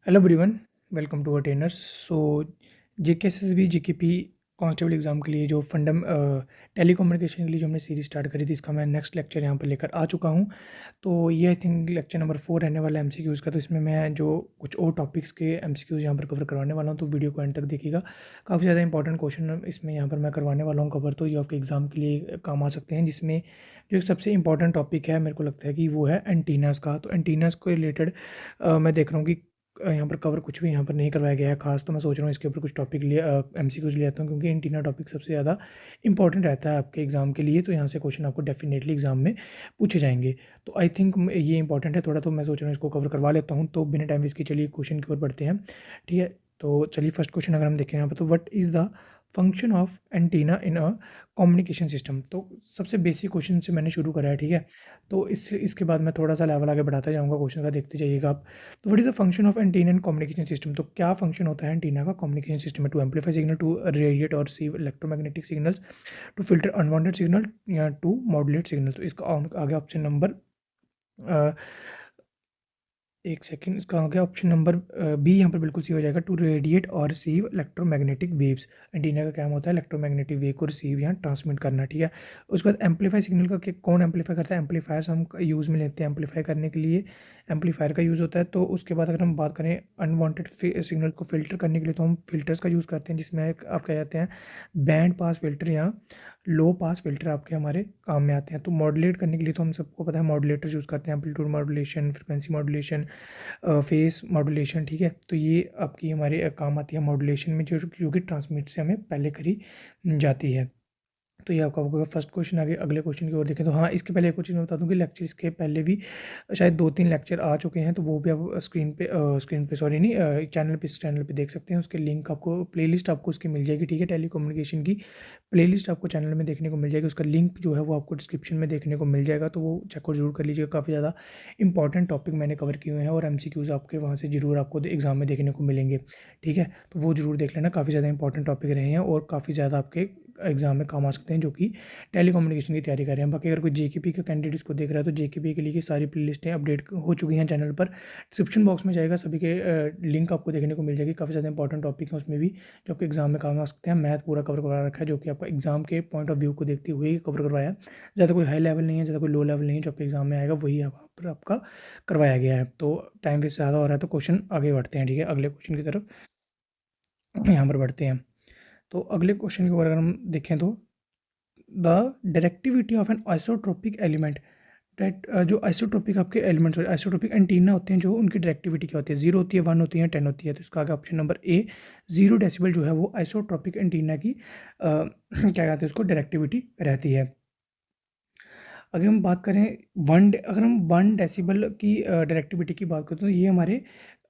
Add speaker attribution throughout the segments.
Speaker 1: Hello everyone, welcome to Attainers. So JKSSB GKP constable exam के लिए जो tele communication के लिए जो हमने सीरीज स्टार्ट करी थी, इसका मैं नेक्स्ट लेक्चर यहाँ पर लेकर आ चुका हूँ। तो ये आई थिंक लेक्चर नंबर 4 रहने वाला है एमसीक्यूज़ का। तो इसमें मैं जो कुछ और टॉपिक्स के एमसीक्यूज़ यहाँ पर कवर करवाने वाला हूँ, तो वीडियो को एंड तक देखिएगा। काफ़ी ज़्यादा इंपॉर्टेंट क्वेश्चन इसमें यहाँ पर मैं करवाने वाला हूँ कवर, तो ये आपके एग्ज़ाम के लिए काम आ सकते हैं। जिसमें जो एक सबसे इंपॉर्टेंट टॉपिक है, मेरे को लगता है कि वो है एंटीनास का। तो एंटीनास को रिलेटेड मैं देख रहा हूँ कि यहाँ पर कवर कुछ भी यहाँ पर नहीं करवाया गया है खास। तो मैं सोच रहा हूँ इसके ऊपर कुछ टॉपिक एमसीक्यूज ले आता हूँ, क्योंकि एंटीना टॉपिक सबसे ज़्यादा इंपॉर्टेंट रहता है आपके एग्जाम के लिए। तो यहाँ से क्वेश्चन आपको डेफिनेटली एग्जाम में पूछे जाएंगे। तो आई थिंक ये इंपॉर्टेंट है थोड़ा, तो मैं सोच रहा हूँ इसको कवर करवा लेता हूँ। तो बिना टाइम वेस्ट के चलिए क्वेश्चन की ओर बढ़ते हैं। ठीक है, तो चलिए फर्स्ट क्वेश्चन अगर हम देखें यहाँ पर, तो what is the function of antenna in a communication system. तो सबसे बेसिक क्वेश्चन से मैंने शुरू करा है। ठीक है, तो इसके बाद मैं थोड़ा सा लेवल आगे बढ़ाता जाऊँगा क्वेश्चन का, देखते जाइएगा आप। तो what is the function of antenna in communication system. तो क्या फंक्शन होता है एंटीना का कम्युनिकेशन सिस्टम में? To amplify signal, to radiate और receive electromagnetic signals, to filter unwanted signal, या टू मॉड्यूलेट सिग्नल। तो इसका आगे ऑप्शन नंबर एक सेकंड, इसका आ गया ऑप्शन नंबर बी। यहाँ पर बिल्कुल सही हो जाएगा, टू रेडिएट और रिसीव इलेक्ट्रोमैग्नेटिक वेव्स। एंटीना का काम होता है इलेक्ट्रोमैग्नेटिक वेव को रिसीव या ट्रांसमिट करना। ठीक है, उसके बाद एम्पलीफाई सिग्नल का कौन एम्पलीफाई करता है? एम्पलीफायर्स हम यूज़ में लेते हैं एम्पलीफाई करने के लिए, एम्पलीफायर का यूज़ होता है। तो उसके बाद अगर हम बात करें अनवांटेड सिग्नल को फिल्टर करने के लिए, तो हम फिल्टर्स का यूज़ करते हैं, जिसमें आप कह जाते हैं बैंड पास फिल्टर या लो पास फिल्टर आपके हमारे काम में आते हैं। तो मॉड्यूलेट करने के लिए तो हम सबको पता है मॉड्यूलेटर यूज़ करते हैं, amplitude modulation, frequency modulation, face modulation. ठीक है, तो ये आपकी हमारे काम आती है मॉड्यूलेशन में, जो कि ट्रांसमिट से हमें पहले करी जाती है। तो ये आपका होगा फर्स्ट क्वेश्चन। आगे अगले क्वेश्चन की ओर देखें तो हाँ, इसके पहले एक और चीज़ मैं बता दूं कि लेक्चर इसके पहले भी शायद 2-3 लेक्चर आ चुके हैं। तो वो भी आप स्क्रीन पे सॉरी नहीं, चैनल पे देख सकते हैं। उसके लिंक आपको, प्लेलिस्ट आपको उसकी मिल जाएगी। ठीक है, टेली कम्युनिकेशन की प्लेलिस्ट आपको चैनल में देखने को मिल जाएगी। उसका लिंक जो है वो आपको डिस्क्रिप्शन में देखने को मिल जाएगा, तो वो चेकआउट जरूर कर लीजिएगा। काफ़ी ज़्यादा इंपॉर्टेंट टॉपिक मैंने कवर किए हुए हैं, और एमसीक्यूज़ आपके वहाँ से जरूर आपको एग्जाम में देखने को मिलेंगे। ठीक है, तो वो जरूर देख लेना, काफ़ी ज़्यादा इंपॉर्टेंट टॉपिक रहे हैं और काफ़ी ज़्यादा आपके एग्जाम में काम आ सकते हैं, जो कि टेली कम्युनिकेशन की तैयारी कर रहे हैं। बाकी अगर कोई जेकेपी का कैंडिडेट इसको देख रहा है, तो जेकेपी के लिए की सारी प्ले लिस्टें अपडेट हो चुकी हैं चैनल पर। डिस्क्रिप्शन बॉक्स में जाएगा, सभी के लिंक आपको देखने को मिल जाएगी। काफ़ी ज़्यादा इंपॉर्टेंट टॉपिक है उसमें भी, जो आपके एग्जाम में काम आ सकते हैं। मैथ पूरा कवर करवा रखा है, जो कि आपका एग्जाम के पॉइंट ऑफ व्यू को देखते हुए कवर करवाया है। ज़्यादा कोई हाई लेवल नहीं है, ज़्यादा कोई लो लेवल नहीं है, जो आपके एग्जाम में आएगा वही आपका करवाया गया है। तो टाइम वेस्ट ज़्यादा हो रहा है, तो क्वेश्चन आगे बढ़ते हैं। ठीक है, अगले क्वेश्चन की तरफ यहाँ पर बढ़ते हैं। तो अगले क्वेश्चन के ऊपर अगर हम देखें, तो the directivity of an isotropic element, जो आइसोट्रोपिक आपके एलिमेंट्स और आइसोट्रोपिक एंटीना होते हैं, जो उनकी डायरेक्टिविटी क्या होती है? 0 होती है, 1 होती है, 10 होती है। तो इसका आगे ऑप्शन नंबर ए 0 डेसिबल जो है वो आइसोट्रोपिक एंटीना की क्या कहते हैं उसको, डायरेक्टिविटी रहती है। अगर हम बात करें अगर हम 1 डेसिबल की डायरेक्टिविटी की बात करते हैं, तो ये हमारे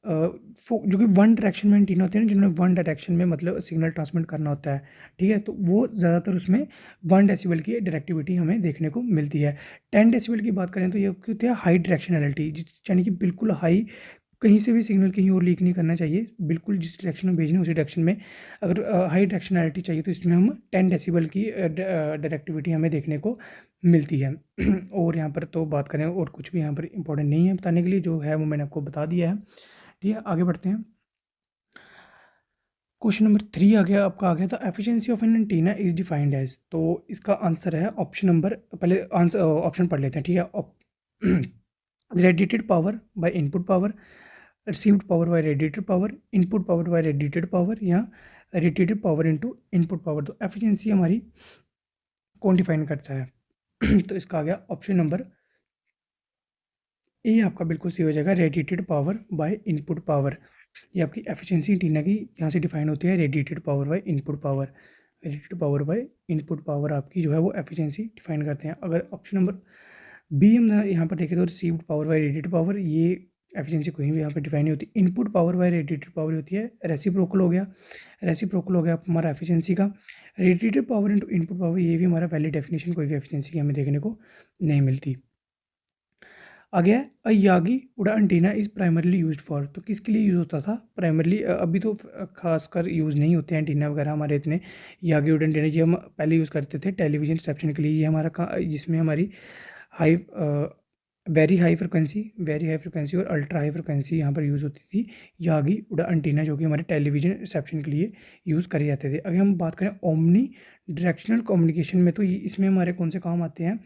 Speaker 1: जो कि 1 डायरेक्शन में एंटीना होते हैं ना, जिन्होंने 1 डायरेक्शन में मतलब सिग्नल ट्रांसमिट करना होता है। ठीक है, तो वो ज़्यादातर उसमें 1 डेसिबल की डायरेक्टिविटी हमें देखने को मिलती है। 10 डेसिबल की बात करें, तो ये आपकी होती है हाई डायरेक्शनैलिटी, यानी कि बिल्कुल हाई, कहीं से भी सिग्नल कहीं और लीक नहीं करना चाहिए, बिल्कुल जिस डायरेक्शन में भेजना है उसी डायरेक्शन में। अगर हाई डायरेक्शनैलिटी चाहिए, तो इसमें हम 10 डेसिबल की डायरेक्टिविटी हमें देखने को मिलती है। और यहाँ पर तो बात करें, और कुछ भी यहाँ पर इंपॉर्टेंट नहीं है बताने के लिए, जो है वो मैंने आपको बता दिया है। ठीक है, आगे बढ़ते हैं। क्वेश्चन नंबर 3 आ गया आपका, आ गया था efficiency of an antenna is defined as. तो इसका आंसर है ऑप्शन नंबर, पहले आंसर ऑप्शन पढ़ लेते हैं। ठीक है, radiated power by input power, received power by radiated power, input power by radiated power, या radiated power into input power. तो एफिशिएंसी हमारी कौन डिफाइन करता है? तो इसका आ गया ऑप्शन नंबर ए, आपका बिल्कुल सही हो जाएगा, radiated power by input power. ये आपकी एफिशिएंसी टीना की यहाँ से डिफाइन होती है, radiated power by input power. Radiated power by input power आपकी जो है वो एफिशिएंसी डिफाइन करते हैं। अगर ऑप्शन नंबर बी हम यहाँ पर देखें, तो received power by radiated power, ये एफिशिएंसी कोई भी यहाँ पर डिफाइन नहीं होती। Input power by radiated power होती है, रेसिप्रोकल हो गया, रेसिप्रोकल हो गया हमारा एफिशिएंसी का। Radiated power into input power, ये भी हमारा वैलिड डेफिनेशन कोई भी एफिशिएंसी की हमें देखने को नहीं मिलती। आ गया अ यागी उड़ा antenna is primarily used for. तो किसके लिए यूज़ होता था प्राइमरली? अभी तो खासकर यूज़ नहीं होते हैं एंटीना वगैरह हमारे इतने। यागी उड़ा एंटीना ये हम पहले यूज़ करते थे टेलीविजन रिसेप्शन के लिए। ये हमारा जिसमें हमारी हाई वेरी हाई फ्रिक्वेंसी और अल्ट्रा हाई फ्रिक्वेंसी यहाँ पर यूज़ होती थी यागी उड़ा एंटीना, जो कि हमारे टेलीविज़न रिसेप्शन के लिए यूज़ करे जाते थे। अगर हम बात करें ओमनी डायरेक्शनल कम्युनिकेशन में, तो इसमें हमारे कौन से काम आते हैं?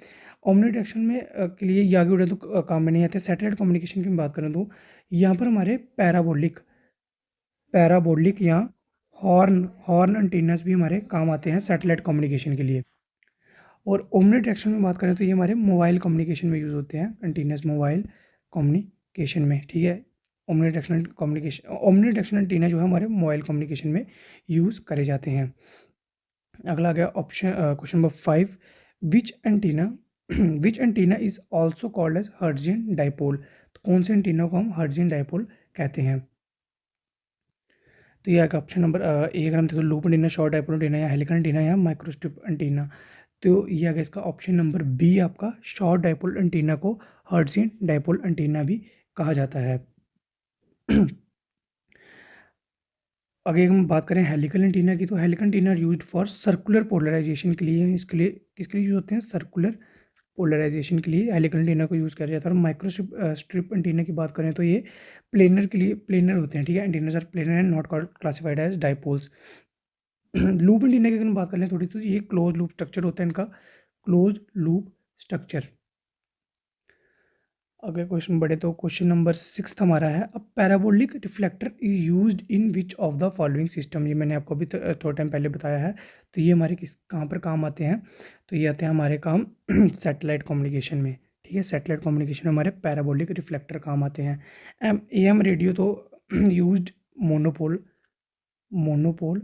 Speaker 1: ओमनी डायरेक्शन में के लिए यागी उड़ा तो काम में नहीं आते। सैटेलाइट कम्युनिकेशन की मैं बात करें तो यहाँ पर हमारे पैराबोलिक या हॉर्न हॉर्न एंटीनास भी हमारे काम आते हैं सैटेलाइट कम्युनिकेशन के लिए। और ओमनी डायरेक्शन में बात करें तो ये हमारे मोबाइल कम्युनिकेशन में यूज़ होते हैं एंटीनास, मोबाइल कम्युनिकेशन में, ठीक है। ओमनी डायरेक्शनल एंटीना जो है हमारे मोबाइल कम्युनिकेशन में यूज़ करे जाते हैं। अगला आ गया option question number 5, which antenna which antenna is also called as Hertzian dipole. तो कौन से एंटीना को हम हर्ट्जियन डाइपोल कहते हैं? तो ये आएगा ऑप्शन नंबर ए। अगर हम देखो loop antenna, short dipole antenna या हेलिकल एंटीना या माइक्रोस्ट्रिप एंटीना, तो ये आगे इसका ऑप्शन नंबर बी आपका शॉर्ट डाइपोल एंटीना को हर्ट्जियन डाइपोल एंटीना भी कहा जाता है। अगर हम बात करें हेलिकल एंटीना की, तो helical antenna used for circular polarization के लिए, इसके लिए किसके लिए यूज होते हैं? सर्कुलर पोलराइजेशन के लिए हेलिकल एंटीना को यूज़ किया जाता है। और माइक्रोस्ट्रिप स्ट्रिप एंटीना की बात करें तो ये प्लेनर के लिए, प्लेनर होते हैं, ठीक है। Antennas are planar and not classified as dipoles. Loop antenna की अगर हम बात कर लें थोड़ी, तो ये क्लोज लूप स्ट्रक्चर होता है इनका, क्लोज लूप स्ट्रक्चर। अगर क्वेश्चन बढ़े तो क्वेश्चन नंबर 6 हमारा है, a parabolic reflector is used in which of the following system. ये मैंने आपको अभी थोड़ा टाइम पहले बताया है। तो ये हमारे कहाँ पर काम आते हैं? तो ये आते हैं हमारे काम सैटेलाइट कम्युनिकेशन में, ठीक है। सैटेलाइट कम्युनिकेशन में हमारे पैराबोलिक रिफ्लेक्टर काम आते हैं। AM रेडियो तो यूज्ड मोनोपोल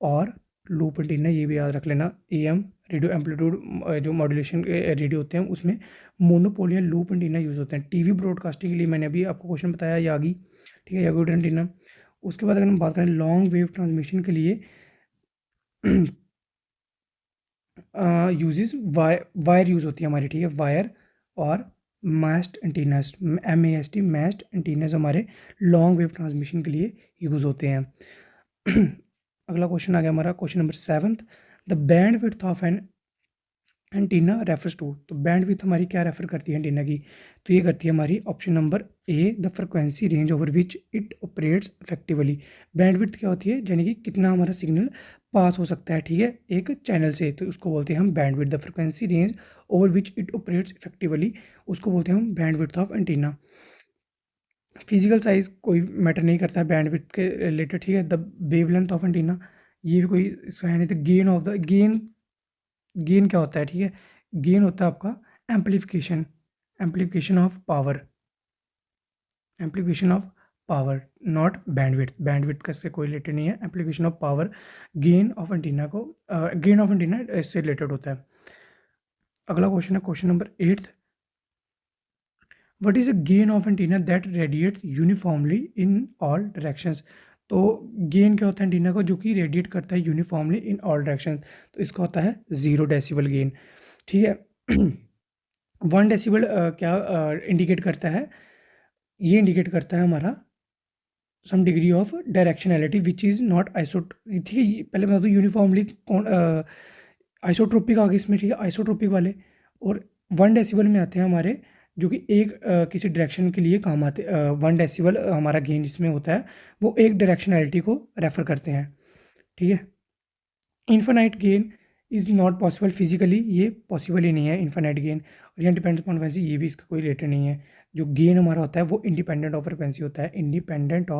Speaker 1: और लूप एंटीना, ये भी याद रख लेना। AM रेडियो एम्पलीट्यूड जो मॉड्यूलेशन रेडियो होते हैं उसमें मोनोपोल या लूप एंटीना यूज़ होते हैं। टीवी ब्रॉडकास्टिंग के लिए मैंने अभी आपको क्वेश्चन बताया यागी, ठीक है, यागी एंटीना। उसके बाद अगर हम बात करें लॉन्ग वेव ट्रांसमिशन के लिए यूजेस वायर यूज़ होती है हमारी, ठीक है। वायर और मास्ट एंटीनास, MAST मास्ट एंटीनास हमारे लॉन्ग वेव ट्रांसमिशन के लिए यूज़ होते हैं। अगला क्वेश्चन आ गया हमारा question number 7, the bandwidth of an antenna refers to. तो बैंड विड्थ हमारी क्या रेफर करती है एंटीना की? तो ये करती है हमारी option number A, the frequency range over which it operates effectively. Band width क्या होती है? यानी कि कितना हमारा सिग्नल पास हो सकता है, ठीक है, एक चैनल से, तो उसको बोलते हैं हम band width. The frequency range over which it operates effectively, उसको बोलते हैं हम band width of antenna. Physical size कोई मैटर नहीं करता है बैंड विड्थ के रिलेटेड, ठीक है। द वेवलेंथ ऑफ एंटीना, ये भी कोई इसका है नहीं। तो गेन क्या होता है, ठीक है, गेन होता है आपका amplification of power, not bandwidth. Bandwidth का इससे कोई रिलेटेड नहीं है। Amplification of power, gain of antenna इससे रिलेटेड होता है। अगला क्वेश्चन है question number 8, what is a gain of antenna that radiates uniformly in all directions. तो गेन क्या होता है एंटीना को, जो कि रेडिएट करता है यूनिफॉर्मली इन ऑल डायरेक्शन, तो इसका होता है 0 डेसिबल गेन, ठीक है। 1 डेसिबल क्या इंडिकेट करता है? ये इंडिकेट करता है हमारा some degree of directionality which is not ठीक है। पहले बता दो यूनिफॉर्मली कौन आइसोट्रोपिक आ गए इसमें, ठीक है, आइसोट्रोपिक वाले। और 1 डेसिबल में आते हैं हमारे, जो कि एक किसी डायरेक्शन के लिए काम आते। 1 डेसिबल हमारा गेन जिसमें होता है वो एक डायरेक्शनैलिटी को रेफर करते हैं, ठीक है। Infinite gain is not possible physically, ये पॉसिबल ही नहीं है इन्फिनाइट गेन। और यहाँ डिपेंड्स अपॉन फ्रीक्वेंसी, ये भी इसका कोई रिलेटेड नहीं है। जो गेन हमारा होता है वो इंडिपेंडेंट ऑफ फ्रीक्वेंसी होता है, इंडिपेंडेंट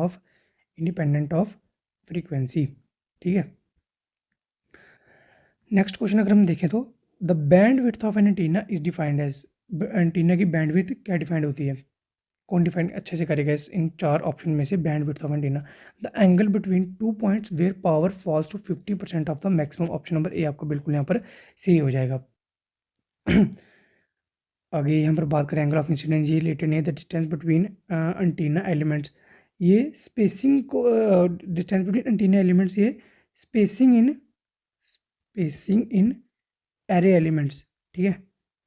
Speaker 1: ऑफ फ्रीक्वेंसी, ठीक है। नेक्स्ट क्वेश्चन अगर हम देखें तो the bandwidth of an antenna is defined as, antenna की बैंड विड्थ क्या डिफाइंड होती है? कौन डिफाइन अच्छे से करेगा इन 4 ऑप्शन में से? Bandwidth of antenna, the angle between 2 points where power falls to 50% of the maximum. Option number A आपका बिल्कुल यहाँ पर सही हो जाएगा। आगे यहाँ पर बात करें एंगल ऑफ इंसिडेंस, ये रिलेटेड नहीं है। The distance between antenna elements, ये स्पेसिंग को डिस्टेंस बिटवीन एंटीना एलिमेंट्स, ये स्पेसिंग इन एरे एलिमेंट्स, ठीक है।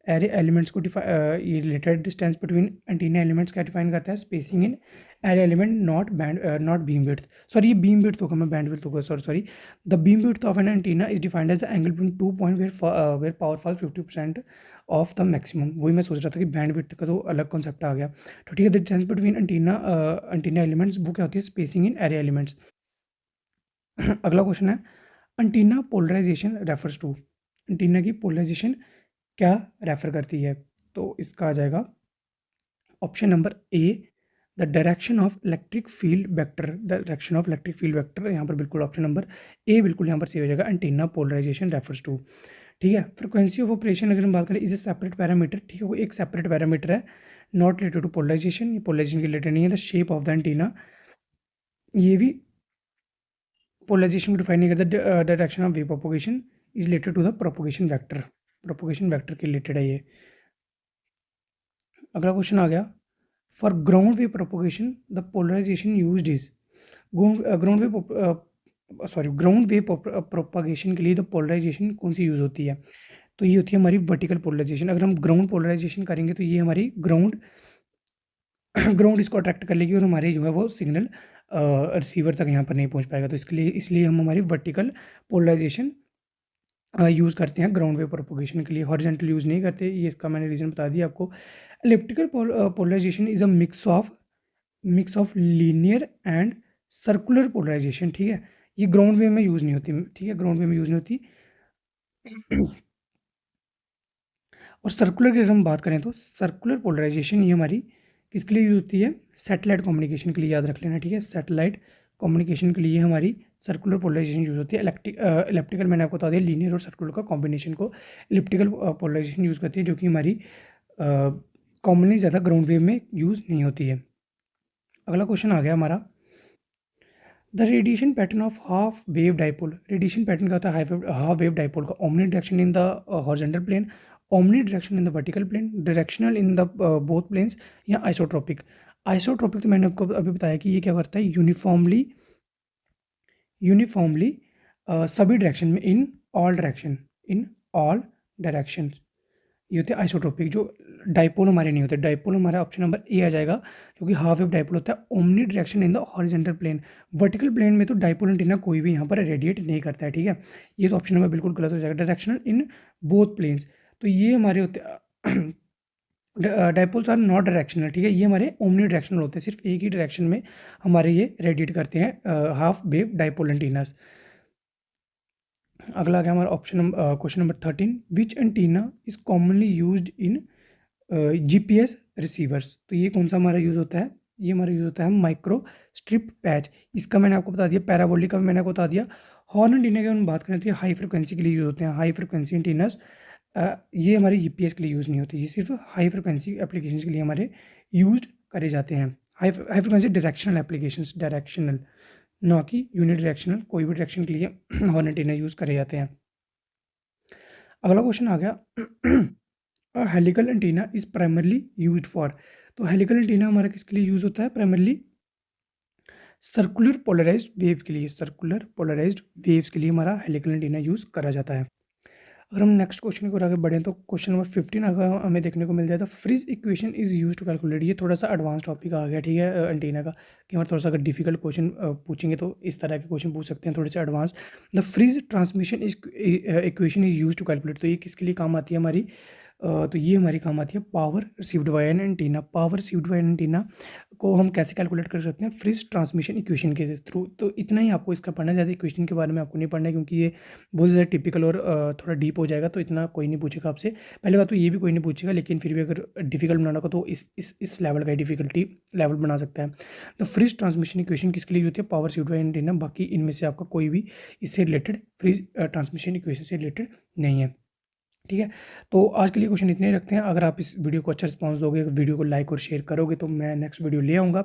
Speaker 1: एरे एलिमेंट्स को ये related distance between antenna elements क्या डिफाइन करता है? Spacing in array element not beam width, sorry ये बीम विड्थ होगा, मैं बैंड विड्थ होगा, sorry the beam width of an antenna is defined as the angle between 2 point where power falls 50% of the maximum. वही मैं सोच रहा था कि बैंड विड्थ का तो अलग कॉन्सेप्ट आ गया। तो ठीक है, the distance between antenna elements वो क्या होती है, स्पेसिंग इन एरे एलिमेंट्स। अगला क्वेश्चन है antenna polarization refers to, antenna की पोलराइजेशन क्या रेफर करती है? तो इसका आ जाएगा option number A, the direction of electric field vector, the direction of electric field vector, यहाँ पर बिल्कुल ऑप्शन नंबर ए बिल्कुल यहाँ पर सही हो जाएगा, एंटीना पोलराइजेशन रेफर्स टू। ठीक है, फ्रिक्वेंसी ऑफ ऑपरेशन अगर हम बात करें इज ए सेपरेट पैरामीटर, ठीक है वो एक सेपरेट पैरामीटर है, नॉट रिलेटेड टू पोलराइजेशन, ये पोलराइजेशन के रिलेटेड नहीं है। The shape of the antenna, ये भी पोलराइजेशन को डिफाइन नहीं करता। Direction of wave propagation is related to the propagation vector, propagation vector के रिलेटेड है ये। अगला क्वेश्चन आ गया, for ground wave propagation the polarization used is, ground wave propagation के लिए द पोलराइजेशन कौन सी यूज़ होती है? तो ये होती है हमारी वर्टिकल पोलराइजेशन। अगर हम ग्राउंड पोलराइजेशन करेंगे तो ये हमारी ग्राउंड ग्राउंड इसको अट्रैक्ट कर लेगी और हमारे जो है वो सिग्नल रिसीवर तक यहाँ पर नहीं पहुँच पाएगा। तो इसके लिए इसलिए हम हमारी वर्टिकल पोलराइजेशन यूज़ करते हैं ग्राउंड वेव प्रोपोगेशन के लिए, हॉरिजॉन्टल यूज़ नहीं करते। ये इसका मैंने रीज़न बता दिया आपको। Electrical polarization is a mix of linear and circular polarization, ठीक है, ये ग्राउंड वेव में यूज़ नहीं होती, ठीक है, ग्राउंड वेव में यूज़ नहीं होती। और सर्कुलर की अगर हम बात करें तो सर्कुलर पोलराइजेशन ये हमारी किसके लिए यूज होती है, सैटेलाइट कम्युनिकेशन के लिए, याद रख लेना, ठीक है, सैटेलाइट कम्युनिकेशन के लिए हमारी सर्कुलर पोलराइजेशन यूज होती है। इलेक्ट्रिकल मैंने आपको बता दिया लीनियर और सर्कुलर का कॉम्बिनेशन को इलेक्ट्रिकल पोलराइजेशन यूज़ करती है, जो कि हमारी कॉमनली ज़्यादा ग्राउंड वेव में यूज़ नहीं होती है। अगला क्वेश्चन आ गया हमारा, the radiation pattern of half wave dipole, radiation pattern का होता है हाफ वेव डाइपोल का, omni direction in the horizontal plane, omni direction in the vertical plane, directional in the both planes, या आइसोट्रोपिक। आइसोट्रोपिक तो मैंने आपको अभी बताया कि ये क्या करता है, यूनिफॉर्मली सभी डायरेक्शन में, इन ऑल डायरेक्शन, ये होते हैं आइसोट्रोपिक। जो डाइपोल हमारे नहीं होते, डाइपोल हमारा ऑप्शन नंबर ए आ जाएगा, क्योंकि हाफ वेव डाइपोल होता है omni direction in the horizontal plane. Vertical plane में तो डाइपोल एंटीना कोई भी यहाँ पर रेडिएट नहीं करता है, ठीक है, ये तो ऑप्शन नंबर बिल्कुल गलत हो जाएगा। डायरेक्शनल इन बोथ प्लेन्स, तो ये हमारे होते डाइपोल्स आर नॉट डायरेक्शनल, ठीक है, ये हमारे ओमनी डायरेक्शनल होते हैं, सिर्फ एक ही डायरेक्शन में हमारे ये रेडिएट करते हैं हाफ वेव डाइपोल एंटीनास। अगला आ गया हमारा option question number 13, which antenna is commonly used in GPS receivers. तो ये कौन सा हमारा यूज़ होता है, ये हमारा यूज़ होता है माइक्रो स्ट्रिप पैच। इसका मैंने आपको बता दिया, पैराबोलिक का भी मैंने आपको बता दिया। हॉर्न एंटीना की हम बात करें तो ये हाई फ्रिक्वेंसी के लिए यूज़ होते हैं, हाई फ्रिक्वेंसी एंटीनास ये हमारे जीपीएस के लिए यूज़ नहीं होती, ये सिर्फ हाई फ्रिक्वेंसी एप्लीकेशन के लिए हमारे यूज करे जाते हैं। High frequency directional applications, directional, ना कि यूनि डायरेक्शनल, कोई भी डायरेक्शन के लिए हॉर्न एंटीना यूज़ करे जाते हैं। अगला क्वेश्चन आ गया, helical antenna is primarily used for. तो हेलिकल एंटीना हमारा किसके लिए यूज़ होता है, प्राइमरली सर्कुलर पोलराइज्ड वेव के लिए, सर्कुलर पोलराइज्ड वेव्स के लिए हमारा हेलिकल एंटीना यूज़ करा जाता है। अगर हम नेक्स्ट क्वेश्चन को आगे बढ़ें तो क्वेश्चन नंबर 15 अगर हमें देखने को मिल जाए तो Friis equation is use to calculate. ये थोड़ा सा एडवांस टॉपिक आ गया, ठीक है, एंटीना का, कि हमारे थोड़ा सा अगर डिफिकल्ट क्वेश्चन पूछेंगे तो इस तरह के क्वेश्चन पूछ सकते हैं थोड़े से advance. The Friis transmission equation is use to calculate, तो ये किसके लिए काम आती है हमारी, तो ये हमारी काम आती है power received by an antenna. Power received by an antenna को हम कैसे कैलकुलेट कर सकते हैं, फ्रिज ट्रांसमिशन इक्वेशन के थ्रू। तो इतना ही आपको इसका पढ़ना है, ज़्यादा इक्वेशन के बारे में आपको नहीं पढ़ना है, क्योंकि ये बहुत ज़्यादा टिपिकल और थोड़ा डीप हो जाएगा, तो इतना कोई नहीं पूछेगा आपसे। पहले बात तो ये भी कोई नहीं पूछेगा, लेकिन फिर भी अगर डिफिकल्ट बनाना हो तो इस लेवल का डिफिकल्टी लेवल बना सकता है। तो फ्रिज ट्रांसमिशन इक्वेशन किसके लिए होती है, power received by an antenna. बाकी इनमें से आपका कोई भी इससे रिलेटेड फ्रिज ट्रांसमिशन इक्वेशन से रिलेटेड नहीं है, ठीक है। तो आज के लिए क्वेश्चन इतने ही रखते हैं। अगर आप इस वीडियो को अच्छा रिस्पांस दोगे, वीडियो को लाइक और शेयर करोगे, तो मैं नेक्स्ट वीडियो ले आऊँगा।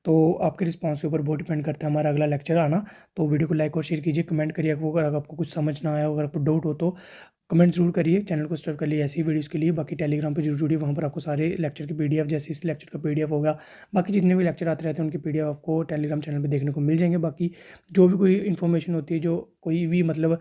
Speaker 1: तो आपके रिस्पांस के ऊपर बहुत डिपेंड करता है हमारा अगला लेक्चर आना। तो वीडियो को लाइक और शेयर कीजिए, कमेंट करिए, अगर आपको कुछ समझ ना आया, अगर आपको डाउट हो तो कमेंट जरूर करिए। चैनल को सब्सक्राइब कर लिए ऐसी वीडियोज़ के लिए। बाकी टेलीग्राम पे जरूर जुड़िए, वहाँ पर आपको सारे लेक्चर की पीडीएफ, जैसे इस लेक्चर का पीडीएफ होगा, बाकी जितने भी लेक्चर आते रहते हैं उनकी पीडीएफ आपको टेलीग्राम चैनल पे देखने को मिल जाएंगे। बाकी जो भी कोई इन्फॉर्मेशन होती है, जो कोई भी मतलब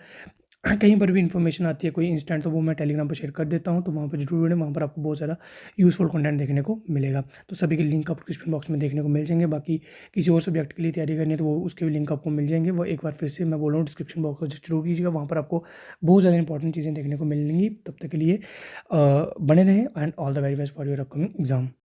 Speaker 1: कहीं पर भी इन्फॉर्मेशन आती है कोई इंस्टेंट, तो वो मैं टेलीग्राम पर शेयर कर देता हूँ, तो वहाँ पर ज़रूर जुड़ें, वहाँ पर आपको बहुत ज़्यादा यूज़फुल कंटेंट देखने को मिलेगा। तो सभी के लिंक आपको डिस्क्रिप्शन बॉक्स में देखने को मिल जाएँगे। बाकी किसी और सब्जेक्ट के लिए तैयारी करनी है तो वो उसके भी लिंक आपको मिल जाएँगे। वो एक बार फिर से मैं बोल रहा हूँ, डिस्क्रिप्शन बॉक्स को ज़रूर कीजिएगा, वहाँ पर आपको बहुत ज़्यादा इंपॉर्टेंट चीज़ें देखने को मिलेंगी। तब तक के लिए बने रहें and all the very best for your upcoming exam.